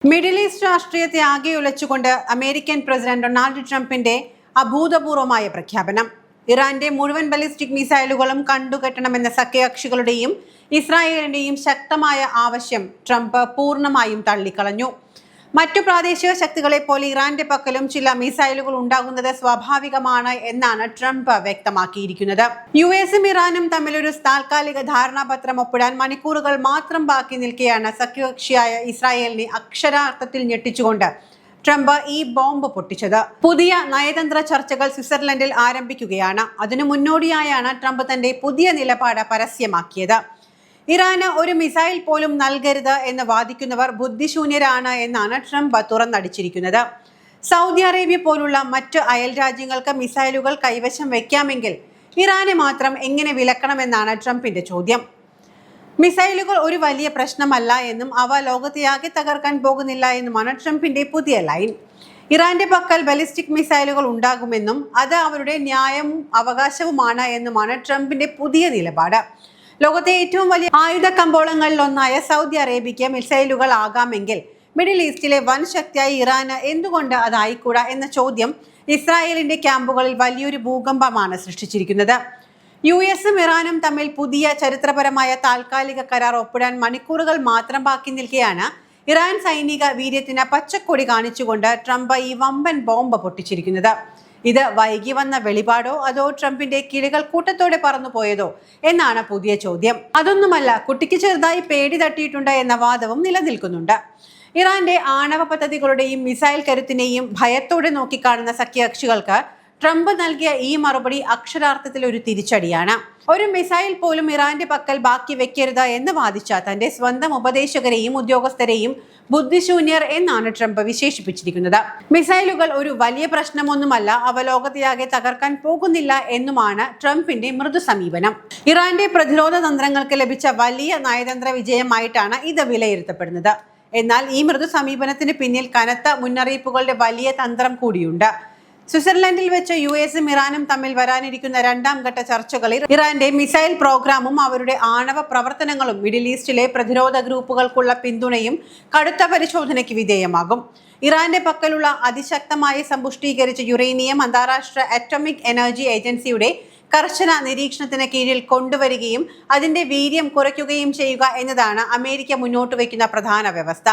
Middle east രാഷ്ട്രീയത്തെ ആകെ ഉലച്ചുകൊണ്ട് American president Donald ട്രംപിന്റെ അഭൂതപൂർവമായ പ്രഖ്യാപനം. ഇറാന്റെ മുഴുവൻ ബാലിസ്റ്റിക് മിസൈലുകളും കണ്ടുകെട്ടണമെന്ന സഖ്യകക്ഷികളുടെയും ഇസ്രായേലിന്റെയും ശക്തമായ ആവശ്യം ട്രംപ് പൂർണ്ണമായും തള്ളിക്കളഞ്ഞു. മറ്റു പ്രാദേശിക ശക്തികളെ പോലെ ഇറാന്റെ പക്കലും ചില മിസൈലുകൾ ഉണ്ടാകുന്നത് സ്വാഭാവികമാണ് എന്നാണ് ട്രംപ് വ്യക്തമാക്കിയിരിക്കുന്നത്. യുഎസും ഇറാനും തമ്മിലൊരു താൽക്കാലിക ധാരണാപത്രം ഒപ്പിടാൻ മണിക്കൂറുകൾ മാത്രം ബാക്കി നിൽക്കെയാണ് സഖ്യകക്ഷിയായ ഇസ്രായേലിനെ അക്ഷരാർത്ഥത്തിൽ ഞെട്ടിച്ചുകൊണ്ട് ട്രംപ് ഈ ബോംബ് പൊട്ടിച്ചത്. പുതിയ നയതന്ത്ര ചർച്ചകൾ സ്വിറ്റ്സർലൻഡിൽ ആരംഭിക്കുകയാണ്. അതിനു മുന്നോടിയായാണ് ട്രംപ് തന്റെ പുതിയ നിലപാട് പരസ്യമാക്കിയത്. ഇറാന് ഒരു മിസൈൽ പോലും നൽകരുത് എന്ന് വാദിക്കുന്നവർ ബുദ്ധിശൂന്യരാണ് എന്നാണ് ട്രംപ് തുറന്നടിച്ചിരിക്കുന്നത്. സൗദി അറേബ്യ പോലുള്ള മറ്റ് അയൽ രാജ്യങ്ങൾക്ക് മിസൈലുകൾ കൈവശം വെക്കാമെങ്കിൽ ഇറാനെ മാത്രം എങ്ങനെ വിലക്കണമെന്നാണ് ട്രംപിന്റെ ചോദ്യം. മിസൈലുകൾ ഒരു വലിയ പ്രശ്നമല്ല എന്നും അവ ലോകത്തെയാകെ തകർക്കാൻ പോകുന്നില്ല എന്നുമാണ് ട്രംപിന്റെ പുതിയ ലൈൻ. ഇറാന്റെ പക്കൽ ബാലിസ്റ്റിക് മിസൈലുകൾ ഉണ്ടാകുമെന്നും അത് അവരുടെ ന്യായവും അവകാശവുമാണ് എന്നുമാണ് ട്രംപിന്റെ പുതിയ നിലപാട്. ലോകത്തെ ഏറ്റവും വലിയ ആയുധ കമ്പോളങ്ങളിൽ ഒന്നായ സൗദി അറേബ്യയ്ക്ക് മിസൈലുകൾ ആകാമെങ്കിൽ മിഡിൽ ഈസ്റ്റിലെ വൻ ശക്തിയായ ഇറാന് എന്തുകൊണ്ട് അതായിക്കൂടാ എന്ന ചോദ്യം ഇസ്രായേലിന്റെ ക്യാമ്പുകളിൽ വലിയൊരു ഭൂകമ്പമാണ് സൃഷ്ടിച്ചിരിക്കുന്നത്. യുഎസും ഇറാനും തമ്മിൽ പുതിയ ചരിത്രപരമായ താൽക്കാലിക കരാർ ഒപ്പിടാൻ മണിക്കൂറുകൾ മാത്രം ബാക്കി നിൽക്കെയാണ് ഇറാൻ സൈനിക വീര്യത്തിന് പച്ചക്കൊടി കാണിച്ചുകൊണ്ട് ട്രംപ് ഈ വമ്പൻ ബോംബ് പൊട്ടിച്ചിരിക്കുന്നത്. ഇത് വൈകി വന്ന വെളിപാടോ അതോ ട്രംപിന്റെ കിളികൾ കൂട്ടത്തോടെ പറന്നുപോയതോ എന്നാണ് പുതിയ ചോദ്യം. അതൊന്നുമല്ല, കുട്ടിക്ക് ചെറുതായി പേടി തട്ടിയിട്ടുണ്ട് എന്ന വാദവും നിലനിൽക്കുന്നുണ്ട്. ഇറാന്റെ ആണവ പദ്ധതികളുടെയും മിസൈൽ കരുത്തിനെയും ഭയത്തോടെ നോക്കിക്കാണുന്ന സഖ്യകക്ഷികൾക്ക് ട്രംപ് നൽകിയ ഈ മറുപടി അക്ഷരാർത്ഥത്തിൽ ഒരു തിരിച്ചടിയാണ്. ഒരു മിസൈൽ പോലും ഇറാന്റെ പക്കൽ ബാക്കി വെക്കരുത് എന്ന് വാദിച്ച തന്റെ സ്വന്തം ഉപദേശകരെയും ഉദ്യോഗസ്ഥരെയും ബുദ്ധിശൂന്യർ എന്നാണ് ട്രംപ് വിശേഷിപ്പിച്ചിരിക്കുന്നത്. മിസൈലുകൾ ഒരു വലിയ പ്രശ്നമൊന്നുമല്ല, അവ ലോകത്തെയാകെ തകർക്കാൻ പോകുന്നില്ല എന്നുമാണ് ട്രംപിന്റെ മൃദു സമീപനം. ഇറാന്റെ പ്രതിരോധ തന്ത്രങ്ങൾക്ക് ലഭിച്ച വലിയ നയതന്ത്ര വിജയമായിട്ടാണ് ഇത് വിലയിരുത്തപ്പെടുന്നത്. എന്നാൽ ഈ മൃദു സമീപനത്തിന് പിന്നിൽ കനത്ത മുന്നറിയിപ്പുകളുടെ വലിയ തന്ത്രം കൂടിയുണ്ട്. സ്വിറ്റ്സർലൻഡിൽ വെച്ച് യുഎസും ഇറാനും തമ്മിൽ വരാനിരിക്കുന്ന രണ്ടാം ഘട്ട ചർച്ചകളിൽ ഇറാന്റെ മിസൈൽ പ്രോഗ്രാമും അവരുടെ ആണവ പ്രവർത്തനങ്ങളും മിഡിൽ ഈസ്റ്റിലെ പ്രതിരോധ ഗ്രൂപ്പുകൾക്കുള്ള പിന്തുണയും കടുത്ത പരിശോധനയ്ക്ക് വിധേയമാകും. ഇറാന്റെ പക്കലുള്ള അതിശക്തമായി സമ്പുഷ്ടീകരിച്ച യുറേനിയം അന്താരാഷ്ട്ര അറ്റോമിക് എനർജി ഏജൻസിയുടെ കർശന നിരീക്ഷണത്തിന് കീഴിൽ കൊണ്ടുവരികയും അതിന്റെ വീര്യം കുറയ്ക്കുകയും ചെയ്യുക എന്നതാണ് അമേരിക്ക മുന്നോട്ട് വയ്ക്കുന്ന പ്രധാന വ്യവസ്ഥ.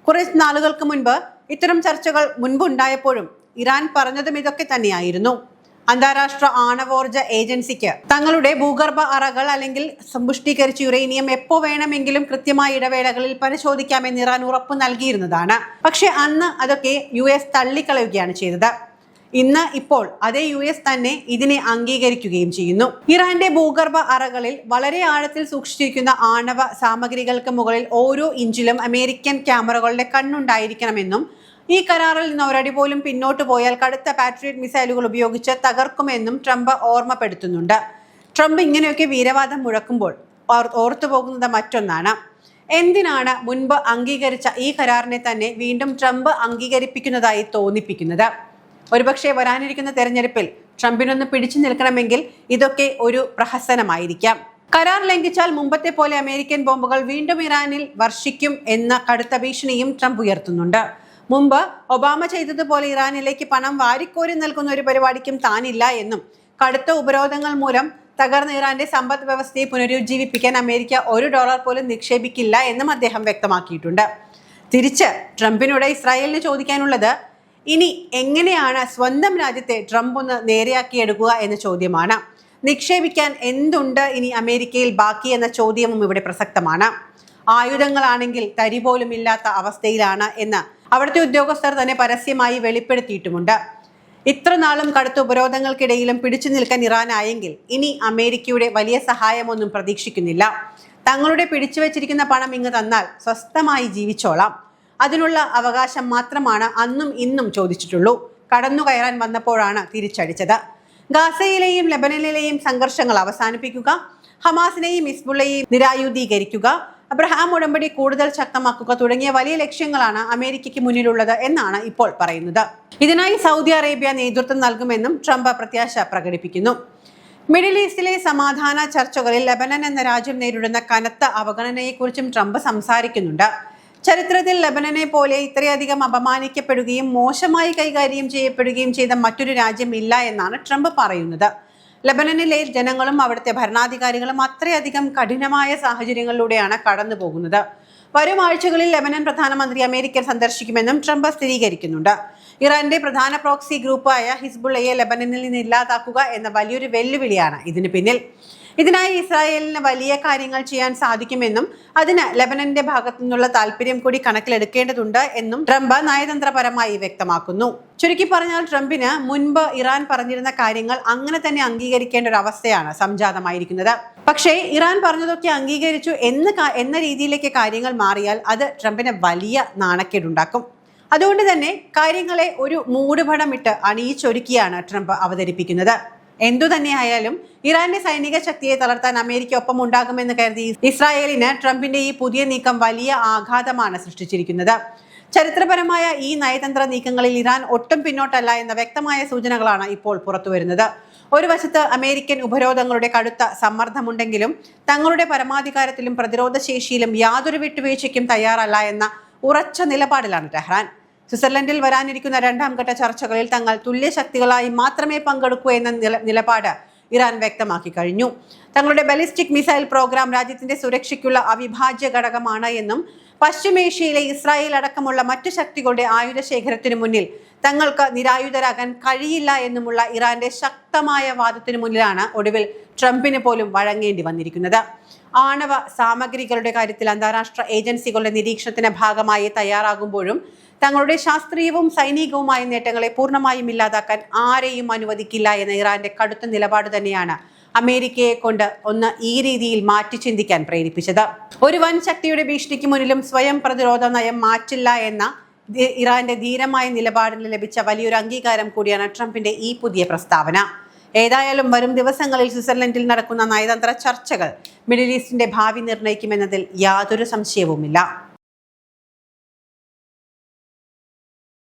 കുറച്ച് നാളുകൾക്ക് മുൻപ് ഇത്തരം ചർച്ചകൾ മുൻപുണ്ടായപ്പോഴും ഇറാൻ പറഞ്ഞതും ഇതൊക്കെ തന്നെയായിരുന്നു. അന്താരാഷ്ട്ര ആണവോർജ ഏജൻസിക്ക് തങ്ങളുടെ ഭൂഗർഭ അറകൾ അല്ലെങ്കിൽ സമ്പുഷ്ടീകരിച്ച യുറേനിയം എപ്പോ വേണമെങ്കിലും കൃത്യമായ ഇടവേളകളിൽ പരിശോധിക്കാമെന്ന് ഇറാൻ ഉറപ്പു നൽകിയിരുന്നതാണ്. പക്ഷെ അന്ന് അതൊക്കെ US തള്ളിക്കളയുകയാണ് ചെയ്തത്. ഇപ്പോൾ അതേ US തന്നെ ഇതിനെ അംഗീകരിക്കുകയും ചെയ്യുന്നു. ഇറാന്റെ ഭൂഗർഭ അറകളിൽ വളരെ ആഴത്തിൽ സൂക്ഷിച്ചിരിക്കുന്ന ആണവ സാമഗ്രികൾക്ക് മുകളിൽ ഓരോ ഇഞ്ചിലും അമേരിക്കൻ ക്യാമറകളുടെ കണ്ണുണ്ടായിരിക്കണമെന്നും ഈ കരാറിൽ നിന്ന് ഒരടി പോലും പിന്നോട്ട് പോയാൽ കടുത്ത പാട്രിയറ്റ് മിസൈലുകൾ ഉപയോഗിച്ച് തകർക്കുമെന്നും ട്രംപ് ഓർമ്മപ്പെടുത്തുന്നുണ്ട്. ട്രംപ് ഇങ്ങനെയൊക്കെ വീരവാദം മുഴക്കുമ്പോൾ ഓർത്തു പോകുന്നത് മറ്റൊന്നാണ്. എന്തിനാണ് മുൻപ് അംഗീകരിച്ച ഈ കരാറിനെ തന്നെ വീണ്ടും ട്രംപ് അംഗീകരിപ്പിക്കുന്നതായി തോന്നിപ്പിക്കുന്നത്? ഒരുപക്ഷെ വരാനിരിക്കുന്ന തെരഞ്ഞെടുപ്പിൽ ട്രംപിനൊന്ന് പിടിച്ചു നിൽക്കണമെങ്കിൽ ഇതൊക്കെ ഒരു പ്രഹസനമായിരിക്കാം. കരാർ ലംഘിച്ചാൽ മുമ്പത്തെ പോലെ അമേരിക്കൻ ബോംബുകൾ വീണ്ടും ഇറാനിൽ വർഷിക്കും എന്ന കടുത്ത ഭീഷണിയും ട്രംപ് ഉയർത്തുന്നുണ്ട്. മുമ്പ് ഒബാമ ചെയ്തതുപോലെ ഇറാനിലേക്ക് പണം വാരിക്കോരി നൽകുന്ന ഒരു പരിപാടിക്കും താനില്ല എന്നും കടുത്ത ഉപരോധങ്ങൾ മൂലം തകർന്ന ഇറാന്റെ സമ്പദ് വ്യവസ്ഥയെ പുനരുജ്ജീവിപ്പിക്കാൻ അമേരിക്ക $1 പോലും നിക്ഷേപിക്കില്ല എന്നും അദ്ദേഹം വ്യക്തമാക്കിയിട്ടുണ്ട്. തിരിച്ച് ട്രംപിനോട് ഇസ്രായേലിന് ചോദിക്കാനുള്ളത് ഇനി എങ്ങനെയാണ് സ്വന്തം രാജ്യത്തെ ട്രംപ് ഒന്ന് നേരെയാക്കിയെടുക്കുക എന്ന ചോദ്യമാണ്. നിക്ഷേപിക്കാൻ എന്തുണ്ട് ഇനി അമേരിക്കയിൽ ബാക്കി എന്ന ചോദ്യവും ഇവിടെ പ്രസക്തമാണ്. ആയുധങ്ങളാണെങ്കിൽ തരി പോലും ഇല്ലാത്ത അവസ്ഥയിലാണ് എന്ന് അവിടുത്തെ ഉദ്യോഗസ്ഥർ തന്നെ പരസ്യമായി വെളിപ്പെടുത്തിയിട്ടുമുണ്ട്. ഇത്ര നാളും കടുത്ത ഉപരോധങ്ങൾക്കിടയിലും പിടിച്ചു നിൽക്കാൻ ഇറാനായെങ്കിൽ ഇനി അമേരിക്കയുടെ വലിയ സഹായമൊന്നും പ്രതീക്ഷിക്കുന്നില്ല. തങ്ങളുടെ പിടിച്ചു വെച്ചിരിക്കുന്ന പണം ഇങ്ങ് തന്നാൽ സ്വസ്ഥമായി ജീവിച്ചോളാം, അതിനുള്ള അവകാശം മാത്രമാണ് അന്നും ഇന്നും ചോദിച്ചിട്ടുള്ളൂ. കടന്നു കയറാൻ വന്നപ്പോഴാണ് തിരിച്ചടിച്ചത്. ഗാസയിലെയും ലെബനനിലെയും സംഘർഷങ്ങൾ അവസാനിപ്പിക്കുക, ഹമാസിനെയും ഹിസ്ബുള്ളയെയും നിരായുധീകരിക്കുക, അബ്രഹാം ഉടമ്പടി കൂടുതൽ ശക്തമാക്കുക തുടങ്ങിയ വലിയ ലക്ഷ്യങ്ങളാണ് അമേരിക്കയ്ക്ക് മുന്നിലുള്ളത് എന്നാണ് ഇപ്പോൾ പറയുന്നത്. ഇതിനായി സൗദി അറേബ്യ നേതൃത്വം നൽകുമെന്നും ട്രംപ് പ്രത്യാശ പ്രകടിപ്പിക്കുന്നു. മിഡിൽ ഈസ്റ്റിലെ സമാധാന ചർച്ചകളിൽ ലെബനൻ എന്ന രാജ്യം നേരിടുന്ന കനത്ത അവഗണനയെക്കുറിച്ചും ട്രംപ് സംസാരിക്കുന്നുണ്ട്. ചരിത്രത്തിൽ ലെബനനെ പോലെ ഇത്രയധികം അപമാനിക്കപ്പെടുകയും മോശമായി കൈകാര്യം ചെയ്യപ്പെടുകയും ചെയ്ത മറ്റൊരു രാജ്യമില്ല എന്നാണ് ട്രംപ് പറയുന്നത്. ലെബനനിലെ ജനങ്ങളും അവിടുത്തെ ഭരണാധികാരികളും അത്രയധികം കഠിനമായ സാഹചര്യങ്ങളിലൂടെയാണ് കടന്നു പോകുന്നത്. വരും ആഴ്ചകളിൽ ലെബനൻ പ്രധാനമന്ത്രി അമേരിക്ക സന്ദർശിക്കുമെന്നും ട്രംപ് സ്ഥിരീകരിക്കുന്നുണ്ട്. ഇറാന്റെ പ്രധാന പ്രോക്സി ഗ്രൂപ്പായ ഹിസ്ബുള്ളയെ ലെബനനിൽ നിന്ന് ഇല്ലാതാക്കുക എന്ന വലിയൊരു വെല്ലുവിളിയാണ് ഇതിന് പിന്നിൽ. ഇതിനായി ഇസ്രായേലിന് വലിയ കാര്യങ്ങൾ ചെയ്യാൻ സാധിക്കുമെന്നും അതിന് ലെബനന്റെ ഭാഗത്തു നിന്നുള്ള താല്പര്യം കൂടി കണക്കിലെടുക്കേണ്ടതുണ്ട് എന്നും ട്രംപ് നയതന്ത്രപരമായി വ്യക്തമാക്കുന്നു. ചുരുക്കി പറഞ്ഞാൽ ട്രംപിന് മുൻപ് ഇറാൻ പറഞ്ഞിരുന്ന കാര്യങ്ങൾ അങ്ങനെ തന്നെ അംഗീകരിക്കേണ്ട ഒരു അവസ്ഥയാണ് സംജാതമായിരിക്കുന്നത്. പക്ഷേ ഇറാൻ പറഞ്ഞതൊക്കെ അംഗീകരിച്ചു എന്ന രീതിയിലേക്ക് കാര്യങ്ങൾ മാറിയാൽ അത് ട്രംപിന് വലിയ നാണക്കേടുണ്ടാക്കും. അതുകൊണ്ട് തന്നെ കാര്യങ്ങളെ ഒരു മൂടുപടമിട്ട് അണിയിച്ചൊരുക്കിയാണ് ട്രംപ് അവതരിപ്പിക്കുന്നത്. എന്തു തന്നെയായാലും ഇറാന്റെ സൈനിക ശക്തിയെ തളർത്താൻ അമേരിക്ക ഒപ്പം ഉണ്ടാകുമെന്ന് കരുതി ഇസ്രായേലിന് ട്രംപിന്റെ ഈ പുതിയ നീക്കം വലിയ ആഘാതമാണ് സൃഷ്ടിച്ചിരിക്കുന്നത്. ചരിത്രപരമായ ഈ നയതന്ത്ര നീക്കങ്ങളിൽ ഇറാൻ ഒട്ടും പിന്നോട്ടല്ല എന്ന വ്യക്തമായ സൂചനകളാണ് ഇപ്പോൾ പുറത്തുവരുന്നത്. ഒരു വശത്ത് അമേരിക്കൻ ഉപരോധങ്ങളുടെ കടുത്ത സമ്മർദ്ദമുണ്ടെങ്കിലും തങ്ങളുടെ പരമാധികാരത്തിലും പ്രതിരോധ ശേഷിയിലും യാതൊരു വിട്ടുവീഴ്ചയ്ക്കും തയ്യാറല്ല എന്ന ഉറച്ച നിലപാടിലാണ് ടെഹ്റാൻ. സ്വിറ്റ്സർലൻഡിൽ വരാനിരിക്കുന്ന രണ്ടാം ഘട്ട ചർച്ചകളിൽ തങ്ങൾ തുല്യ ശക്തികളായി മാത്രമേ പങ്കെടുക്കൂ എന്ന നിലപാട് ഇറാൻ വ്യക്തമാക്കി കഴിഞ്ഞു. തങ്ങളുടെ ബാലിസ്റ്റിക് മിസൈൽ പ്രോഗ്രാം രാജ്യത്തിന്റെ സുരക്ഷയ്ക്കുള്ള അവിഭാജ്യ ഘടകമാണ് എന്നും പശ്ചിമേഷ്യയിലെ ഇസ്രായേൽ അടക്കമുള്ള മറ്റു ശക്തികളുടെ ആയുധ ശേഖരത്തിനു മുന്നിൽ തങ്ങൾക്ക് നിരായുധരാകാൻ കഴിയില്ല എന്നുമുള്ള ഇറാന്റെ ശക്തമായ വാദത്തിനു മുന്നിലാണ് ഒടുവിൽ ട്രംപിന് പോലും വഴങ്ങേണ്ടി വന്നിരിക്കുന്നത്. ആണവ സാമഗ്രികളുടെ കാര്യത്തിൽ അന്താരാഷ്ട്ര ഏജൻസികളുടെ നിരീക്ഷണത്തിന് ഭാഗമായി തയ്യാറാകുമ്പോഴും തങ്ങളുടെ ശാസ്ത്രീയവും സൈനികവുമായ നേട്ടങ്ങളെ പൂർണ്ണമായും ഇല്ലാതാക്കാൻ ആരെയും അനുവദിക്കില്ല എന്ന ഇറാന്റെ കടുത്ത നിലപാട് തന്നെയാണ് അമേരിക്കയെ കൊണ്ട് ഒന്ന് ഈ രീതിയിൽ മാറ്റി ചിന്തിക്കാൻ പ്രേരിപ്പിച്ചത്. ഒരു വൻ ശക്തിയുടെ ഭീഷണിക്ക് മുന്നിലും സ്വയം പ്രതിരോധ നയം മാറ്റില്ല എന്ന ഇറാന്റെ ധീരമായ നിലപാടിന് ലഭിച്ച വലിയൊരു അംഗീകാരം കൂടിയാണ് ട്രംപിന്റെ ഈ പുതിയ പ്രസ്താവന. ഏതായാലും വരും ദിവസങ്ങളിൽ സ്വിറ്റ്സർലൻഡിൽ നടക്കുന്ന നയതന്ത്ര ചർച്ചകൾ മിഡിൽ ഈസ്റ്റിന്റെ ഭാവി നിർണ്ണയിക്കുമെന്നതിൽ യാതൊരു സംശയവുമില്ല.